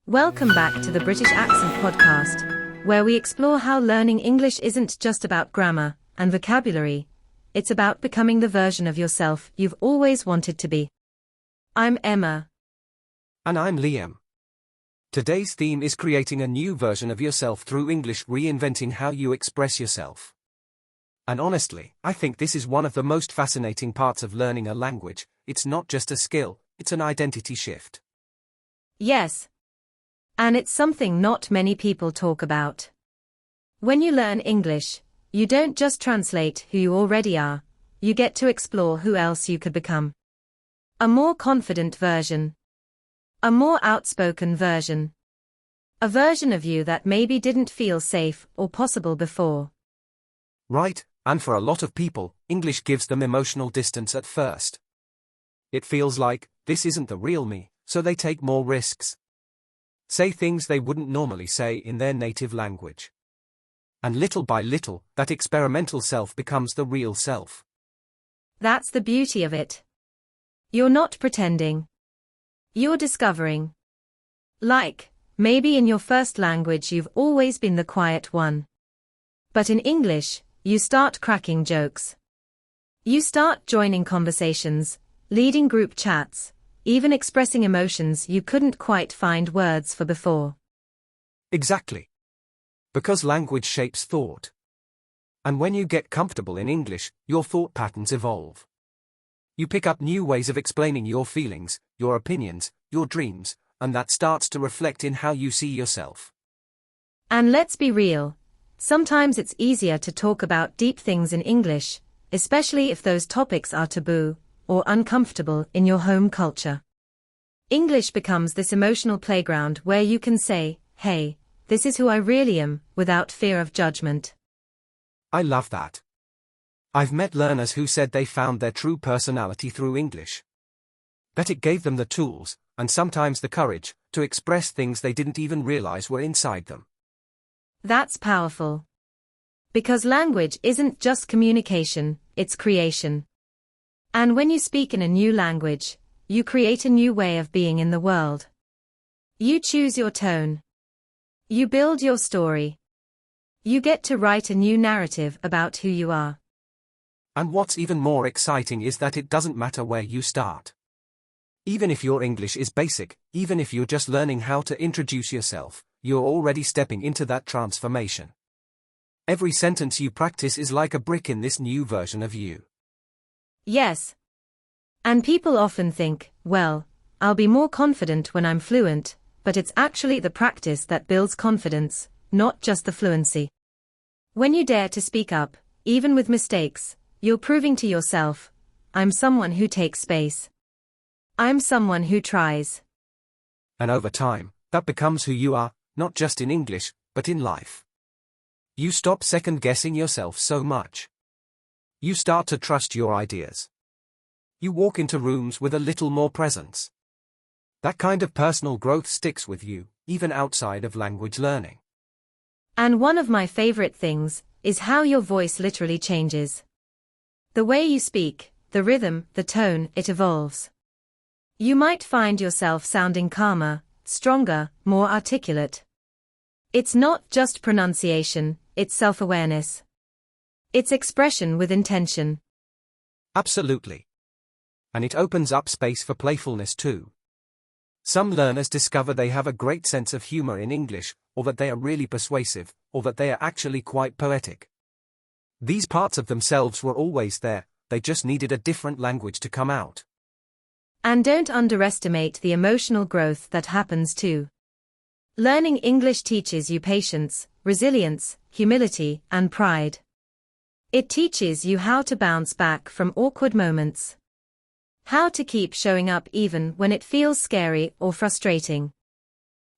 Welcome back to the British Accent Podcast, where we explore how learning English isn't just about grammar and vocabulary, it's about becoming the version of yourself you've always wanted to be. I'm Emma. And I'm Liam. Today's theme is creating a new version of yourself through English, reinventing how you express yourself. And honestly, I think this is one of the most fascinating parts of learning a language. It's not just a skill, it's an identity shift. Yes. And it's something not many people talk about. When you learn English, you don't just translate who you already are, you get to explore who else you could become. A more confident version. A more outspoken version. A version of you that maybe didn't feel safe or possible before. Right, and for a lot of people, English gives them emotional distance at first. It feels like, this isn't the real me, so they take more risks. Say things they wouldn't normally say in their native language. And little by little, that experimental self becomes the real self. That's the beauty of it. You're not pretending. You're discovering. Like, maybe in your first language you've always been the quiet one. But in English, you start cracking jokes. You start joining conversations, leading group chats, even expressing emotions you couldn't quite find words for before. Exactly. Because language shapes thought. And when you get comfortable in English, your thought patterns evolve. You pick up new ways of explaining your feelings, your opinions, your dreams, and that starts to reflect in how you see yourself. And let's be real, sometimes it's easier to talk about deep things in English, especially if those topics are taboo or uncomfortable in your home culture. English becomes this emotional playground where you can say, hey, this is who I really am, without fear of judgment. I love that. I've met learners who said they found their true personality through English. That it gave them the tools, and sometimes the courage, to express things they didn't even realize were inside them. That's powerful. Because language isn't just communication, it's creation. And when you speak in a new language, you create a new way of being in the world. You choose your tone. You build your story. You get to write a new narrative about who you are. And what's even more exciting is that it doesn't matter where you start. Even if your English is basic, even if you're just learning how to introduce yourself, you're already stepping into that transformation. Every sentence you practice is like a brick in this new version of you. Yes. And people often think, well, I'll be more confident when I'm fluent, but it's actually the practice that builds confidence, not just the fluency. When you dare to speak up, even with mistakes, you're proving to yourself, I'm someone who takes space. I'm someone who tries. And over time, that becomes who you are, not just in English, but in life. You stop second-guessing yourself so much. You start to trust your ideas. You walk into rooms with a little more presence. That kind of personal growth sticks with you, even outside of language learning. And one of my favorite things is how your voice literally changes. The way you speak, the rhythm, the tone, it evolves. You might find yourself sounding calmer, stronger, more articulate. It's not just pronunciation, it's self-awareness. It's expression with intention. Absolutely. And it opens up space for playfulness too. Some learners discover they have a great sense of humor in English, or that they are really persuasive, or that they are actually quite poetic. These parts of themselves were always there, they just needed a different language to come out. And don't underestimate the emotional growth that happens too. Learning English teaches you patience, resilience, humility, and pride. It teaches you how to bounce back from awkward moments. How to keep showing up even when it feels scary or frustrating.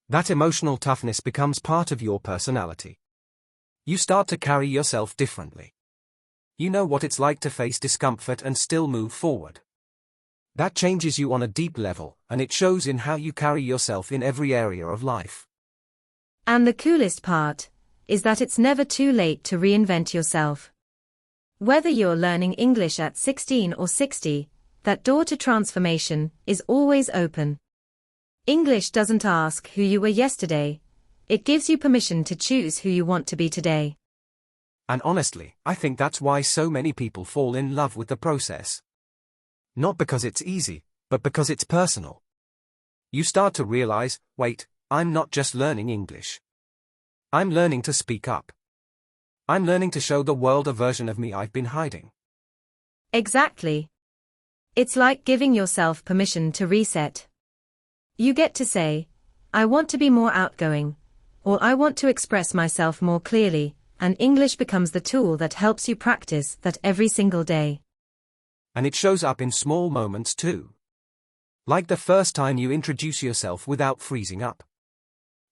That emotional toughness becomes part of your personality. You start to carry yourself differently. You know what it's like to face discomfort and still move forward. That changes you on a deep level, and it shows in how you carry yourself in every area of life. And the coolest part is that it's never too late to reinvent yourself. Whether you're learning English at 16 or 60, that door to transformation is always open. English doesn't ask who you were yesterday. It gives you permission to choose who you want to be today. And honestly, I think that's why so many people fall in love with the process. Not because it's easy, but because it's personal. You start to realize, wait, I'm not just learning English. I'm learning to speak up. I'm learning to show the world a version of me I've been hiding. Exactly. It's like giving yourself permission to reset. You get to say, I want to be more outgoing, or I want to express myself more clearly, and English becomes the tool that helps you practice that every single day. And it shows up in small moments too. Like the first time you introduce yourself without freezing up.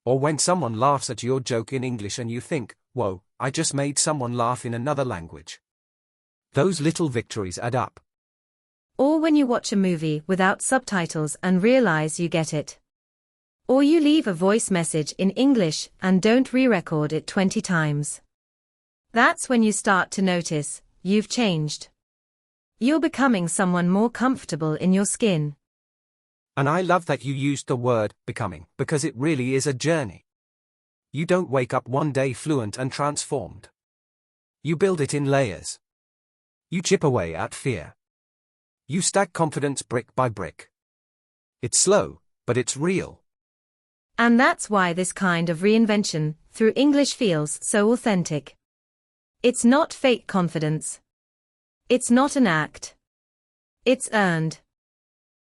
Or when someone laughs at your joke in English and you think, whoa, I just made someone laugh in another language. Those little victories add up. Or when you watch a movie without subtitles and realize you get it. Or you leave a voice message in English and don't re-record it 20 times. That's when you start to notice, you've changed. You're becoming someone more comfortable in your skin. And I love that you used the word becoming, because it really is a journey. You don't wake up one day fluent and transformed. You build it in layers. You chip away at fear. You stack confidence brick by brick. It's slow, but it's real. And that's why this kind of reinvention through English feels so authentic. It's not fake confidence. It's not an act. It's earned.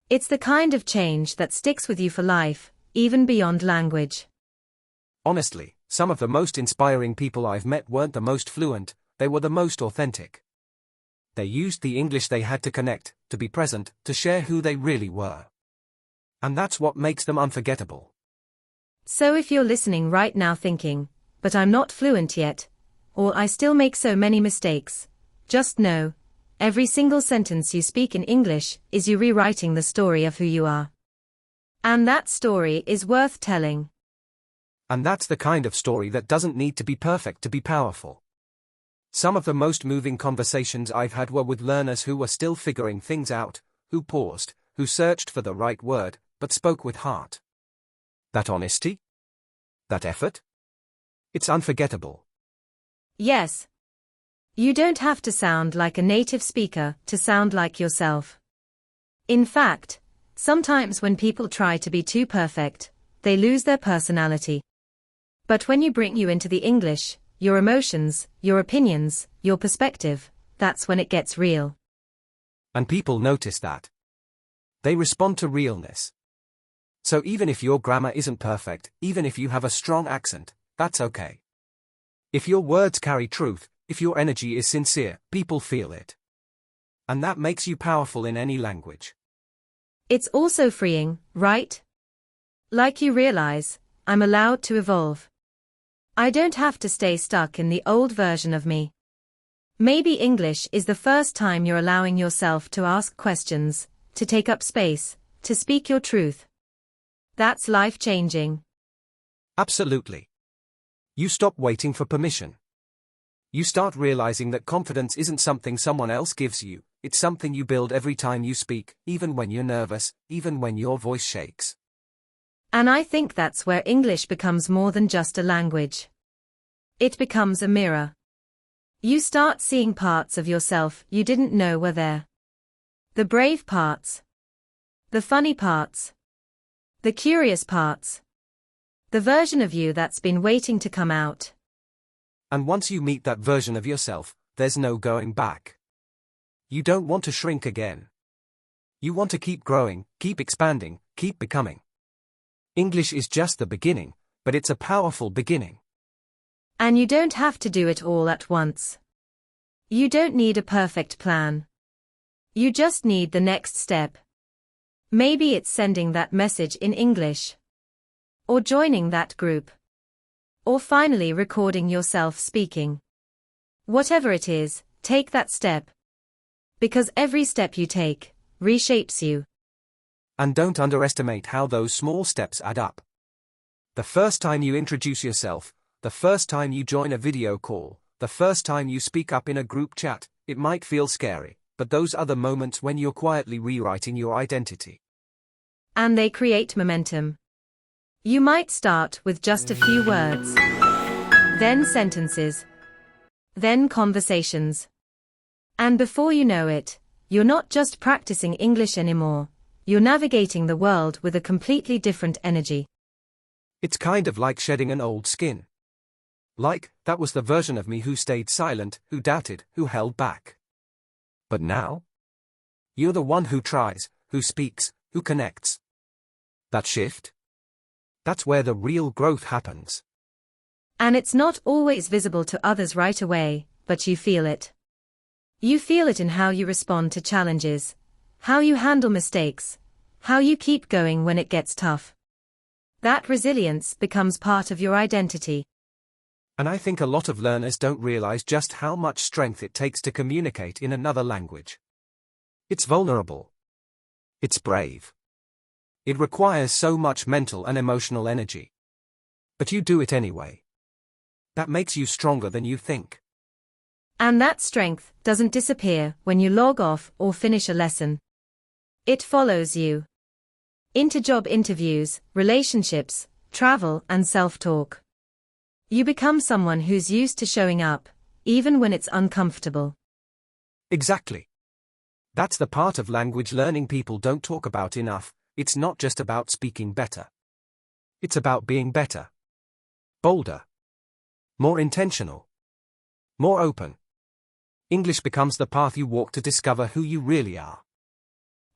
It's the kind of change that sticks with you for life, even beyond language. Honestly, some of the most inspiring people I've met weren't the most fluent, they were the most authentic. They used the English they had to connect, to be present, to share who they really were. And that's what makes them unforgettable. So if you're listening right now thinking, but I'm not fluent yet, or I still make so many mistakes, just know, every single sentence you speak in English is you rewriting the story of who you are. And that story is worth telling. And that's the kind of story that doesn't need to be perfect to be powerful. Some of the most moving conversations I've had were with learners who were still figuring things out, who paused, who searched for the right word, but spoke with heart. That honesty? That effort? It's unforgettable. Yes. You don't have to sound like a native speaker to sound like yourself. In fact, sometimes when people try to be too perfect, they lose their personality. But when you bring you into the English, your emotions, your opinions, your perspective, that's when it gets real. And people notice that. They respond to realness. So even if your grammar isn't perfect, even if you have a strong accent, that's okay. If your words carry truth, if your energy is sincere, people feel it. And that makes you powerful in any language. It's also freeing, right? Like you realize, I'm allowed to evolve. I don't have to stay stuck in the old version of me. Maybe English is the first time you're allowing yourself to ask questions, to take up space, to speak your truth. That's life-changing. Absolutely. You stop waiting for permission. You start realizing that confidence isn't something someone else gives you, it's something you build every time you speak, even when you're nervous, even when your voice shakes. And I think that's where English becomes more than just a language. It becomes a mirror. You start seeing parts of yourself you didn't know were there. The brave parts. The funny parts. The curious parts. The version of you that's been waiting to come out. And once you meet that version of yourself, there's no going back. You don't want to shrink again. You want to keep growing, keep expanding, keep becoming. English is just the beginning, but it's a powerful beginning. And you don't have to do it all at once. You don't need a perfect plan. You just need the next step. Maybe it's sending that message in English. Or joining that group. Or finally recording yourself speaking. Whatever it is, take that step. Because every step you take reshapes you. And don't underestimate how those small steps add up. The first time you introduce yourself, the first time you join a video call, the first time you speak up in a group chat, it might feel scary, but those are the moments when you're quietly rewriting your identity. And they create momentum. You might start with just a few words, then sentences, then conversations. And before you know it, you're not just practicing English anymore, you're navigating the world with a completely different energy. It's kind of like shedding an old skin. Like, that was the version of me who stayed silent, who doubted, who held back. But now? You're the one who tries, who speaks, who connects. That shift? That's where the real growth happens. And it's not always visible to others right away, but you feel it. You feel it in how you respond to challenges, how you handle mistakes, how you keep going when it gets tough. That resilience becomes part of your identity. And I think a lot of learners don't realize just how much strength it takes to communicate in another language. It's vulnerable. It's brave. It requires so much mental and emotional energy. But you do it anyway. That makes you stronger than you think. And that strength doesn't disappear when you log off or finish a lesson. It follows you into job interviews, relationships, travel, and self-talk. You become someone who's used to showing up, even when it's uncomfortable. Exactly. That's the part of language learning people don't talk about enough. It's not just about speaking better. It's about being better, bolder, more intentional, more open. English becomes the path you walk to discover who you really are.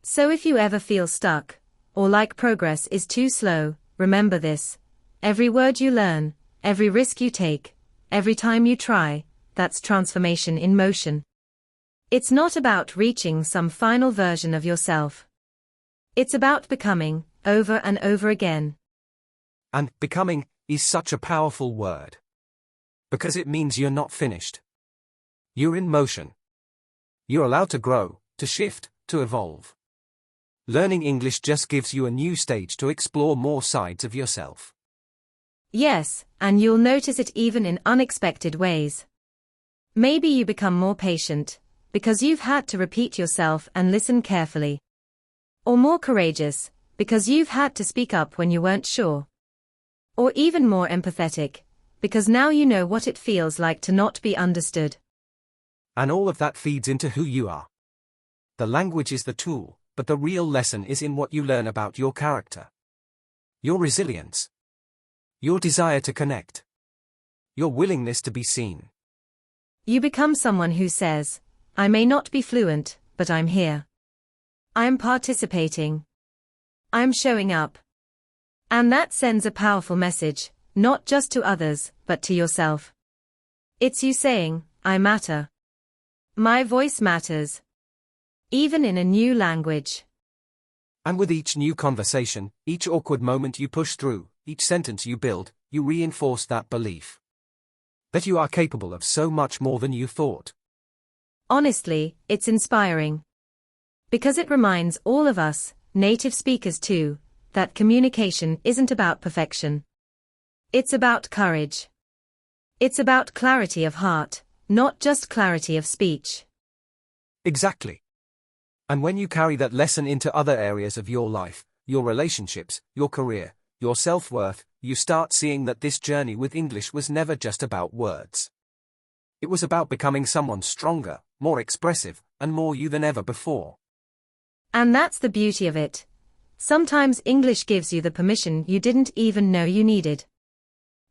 So if you ever feel stuck, or like progress is too slow, remember this. Every word you learn, every risk you take, every time you try, that's transformation in motion. It's not about reaching some final version of yourself. It's about becoming, over and over again. And becoming is such a powerful word. Because it means you're not finished. You're in motion. You're allowed to grow, to shift, to evolve. Learning English just gives you a new stage to explore more sides of yourself. Yes, and you'll notice it even in unexpected ways. Maybe you become more patient, because you've had to repeat yourself and listen carefully. Or more courageous, because you've had to speak up when you weren't sure. Or even more empathetic, because now you know what it feels like to not be understood. And all of that feeds into who you are. The language is the tool, but the real lesson is in what you learn about your character. Your resilience. Your desire to connect. Your willingness to be seen. You become someone who says, I may not be fluent, but I'm here. I'm participating. I'm showing up. And that sends a powerful message, not just to others, but to yourself. It's you saying, I matter. My voice matters. Even in a new language. And with each new conversation, each awkward moment you push through, each sentence you build, you reinforce that belief. That you are capable of so much more than you thought. Honestly, it's inspiring. Because it reminds all of us, native speakers too, that communication isn't about perfection. It's about courage. It's about clarity of heart, not just clarity of speech. Exactly. And when you carry that lesson into other areas of your life, your relationships, your career, your self-worth, you start seeing that this journey with English was never just about words. It was about becoming someone stronger, more expressive, and more you than ever before. And that's the beauty of it. Sometimes English gives you the permission you didn't even know you needed.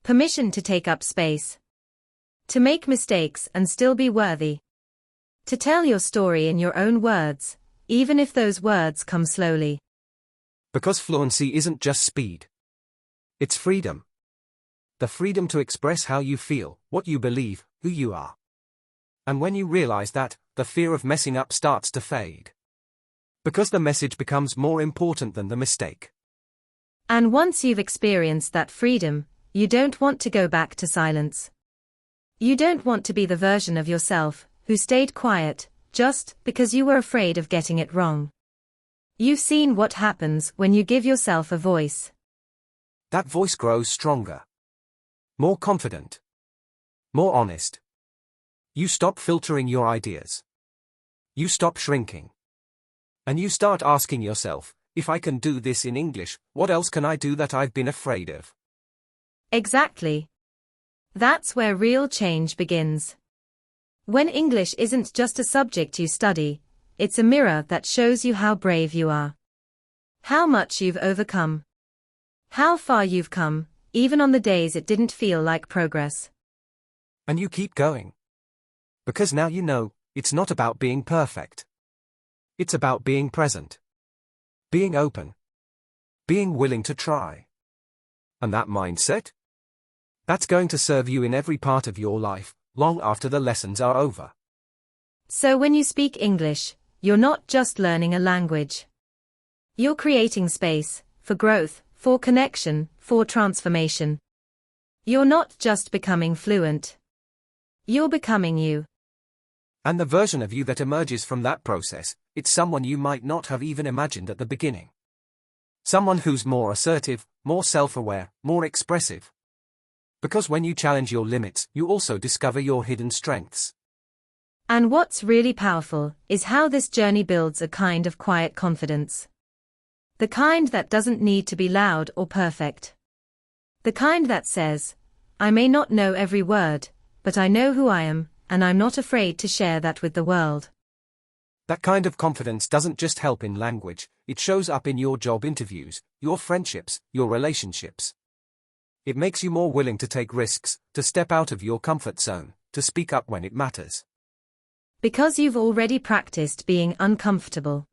Permission to take up space. To make mistakes and still be worthy. To tell your story in your own words, even if those words come slowly. Because fluency isn't just speed. It's freedom. The freedom to express how you feel, what you believe, who you are. And when you realize that, the fear of messing up starts to fade. Because the message becomes more important than the mistake. And once you've experienced that freedom, you don't want to go back to silence. You don't want to be the version of yourself who stayed quiet, just because you were afraid of getting it wrong. You've seen what happens when you give yourself a voice. That voice grows stronger. More confident. More honest. You stop filtering your ideas. You stop shrinking. And you start asking yourself, If I can do this in English, what else can I do that I've been afraid of? Exactly. That's where real change begins. When English isn't just a subject you study, it's a mirror that shows you how brave you are. How much you've overcome. How far you've come, even on the days it didn't feel like progress. And you keep going. Because now you know, it's not about being perfect. It's about being present. Being open. Being willing to try. And that mindset? That's going to serve you in every part of your life, long after the lessons are over. So when you speak English, you're not just learning a language. You're creating space for growth, for connection, for transformation. You're not just becoming fluent. You're becoming you. And the version of you that emerges from that process, it's someone you might not have even imagined at the beginning. Someone who's more assertive, more self-aware, more expressive. Because when you challenge your limits, you also discover your hidden strengths. And what's really powerful is how this journey builds a kind of quiet confidence. The kind that doesn't need to be loud or perfect. The kind that says, I may not know every word, but I know who I am, and I'm not afraid to share that with the world. That kind of confidence doesn't just help in language, it shows up in your job interviews, your friendships, your relationships. It makes you more willing to take risks, to step out of your comfort zone, to speak up when it matters. Because you've already practiced being uncomfortable.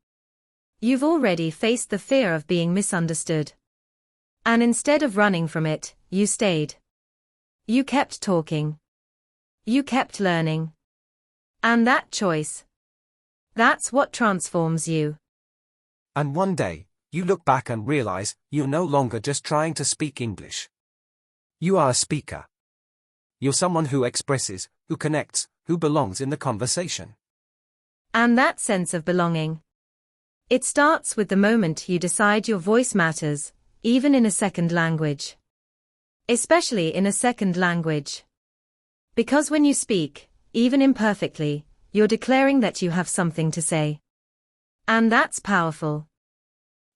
You've already faced the fear of being misunderstood. And instead of running from it, you stayed. You kept talking. You kept learning. And that choice. That's what transforms you. And one day, you look back and realize, you're no longer just trying to speak English. You are a speaker. You're someone who expresses, who connects, who belongs in the conversation. And that sense of belonging. It starts with the moment you decide your voice matters, even in a second language. Especially in a second language. Because when you speak, even imperfectly, you're declaring that you have something to say. And that's powerful.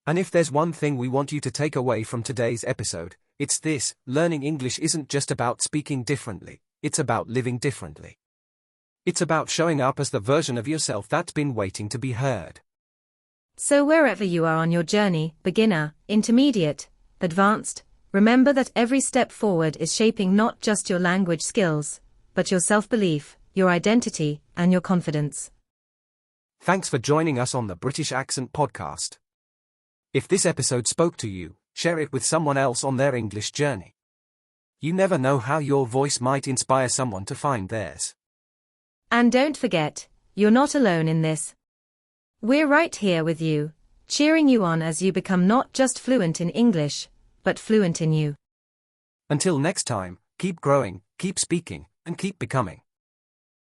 And if there's one thing we want you to take away from today's episode, it's this: learning English isn't just about speaking differently, it's about living differently. It's about showing up as the version of yourself that's been waiting to be heard. So wherever you are on your journey, beginner, intermediate, advanced, remember that every step forward is shaping not just your language skills, but your self-belief, your identity, and your confidence. Thanks for joining us on the British Accent Podcast. If this episode spoke to you, share it with someone else on their English journey. You never know how your voice might inspire someone to find theirs. And don't forget, you're not alone in this. We're right here with you, cheering you on as you become not just fluent in English, but fluent in you. Until next time, keep growing, keep speaking, and keep becoming.